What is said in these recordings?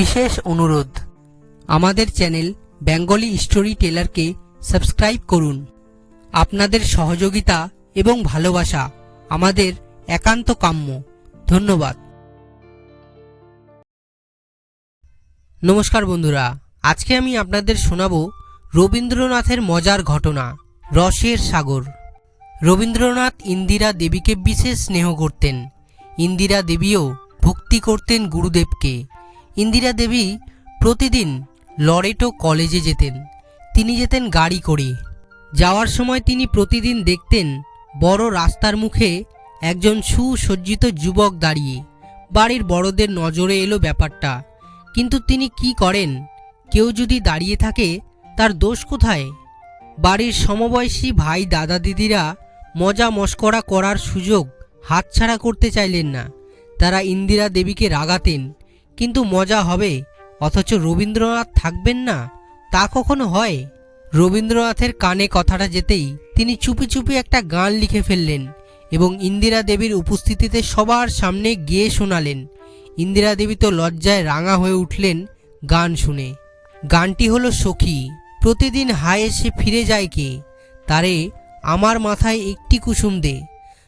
বিশেষ অনুরোধ, আমাদের চ্যানেল বেঙ্গলি স্টোরি টেলারকে সাবস্ক্রাইব করুন। আপনাদের সহযোগিতা এবং ভালোবাসা আমাদের একান্ত কাম্য। ধন্যবাদ। নমস্কার বন্ধুরা, আজকে আমি আপনাদের শোনাবো রবীন্দ্রনাথের মজার ঘটনা, রসের সাগর। রবীন্দ্রনাথ ইন্দিরা দেবীকে বিশেষ স্নেহ করতেন। ইন্দিরা দেবীও ভক্তি করতেন গুরুদেবকে। ইন্দিরা দেবী প্রতিদিন লরেটো কলেজে যেতেন। তিনি যেতেন গাড়ি করে। যাওয়ার সময় তিনি প্রতিদিন দেখতেন বড় রাস্তার মুখে একজন সুসজ্জিত যুবক দাঁড়িয়ে। বাড়ির বড়দের নজরে এলো ব্যাপারটা, কিন্তু তিনি কি করেন? কেউ যদি দাঁড়িয়ে থাকে তার দোষ কোথায়? বাড়ির সমবয়সী ভাই দাদা দিদিরা মজা মস্করা করার সুযোগ হাতছাড়া করতে চাইলেন না। তারা ইন্দিরা দেবীকে রাগাতেন, কিন্তু মজা হবে অথচ রবীন্দ্রনাথ থাকবেন না, তা কখনো হয়? রবীন্দ্রনাথের কানে কথাটা যেতেই তিনি চুপি চুপি একটা গান লিখে ফেললেন এবং ইন্দিরা দেবীর উপস্থিতিতে সবার সামনে গেয়ে শোনালেন। ইন্দিরা দেবী তো লজ্জায় রাঙা হয়ে উঠলেন গান শুনে। গানটি হলো সখী, প্রতিদিন হায় এসে ফিরে যায় কে, তারে আমার মাথায় একটি কুসুম দে।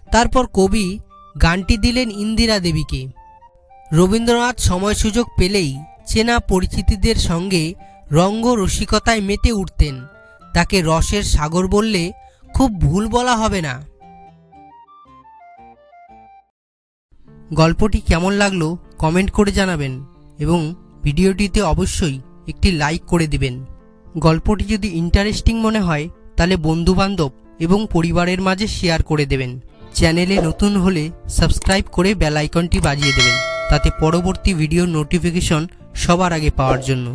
তারপর কবি গানটি দিলেন ইন্দিরা দেবীকে। রবীন্দ্রনাথ সময় সুযোগ পেলেই চেনা পরিচিতিদের সঙ্গে রঙ্গ রসিকতায় মেতে উঠতেন। তাকে রসের সাগর বললে খুব ভুল বলা হবে না। গল্পটি কেমন লাগলো কমেন্ট করে জানাবেন এবং ভিডিওটিতে অবশ্যই একটি লাইক করে দিবেন। গল্পটি যদি ইন্টারেস্টিং মনে হয় তাহলে বন্ধুবান্ধব এবং পরিবারের মাঝে শেয়ার করে দেবেন। চ্যানেলে নতুন হলে সাবস্ক্রাইব করে বেল আইকনটি বাজিয়ে দেবেন, তাতে পরবর্তী ভিডিওর নোটিফিকেশন সবার আগে পাওয়ার জন্য।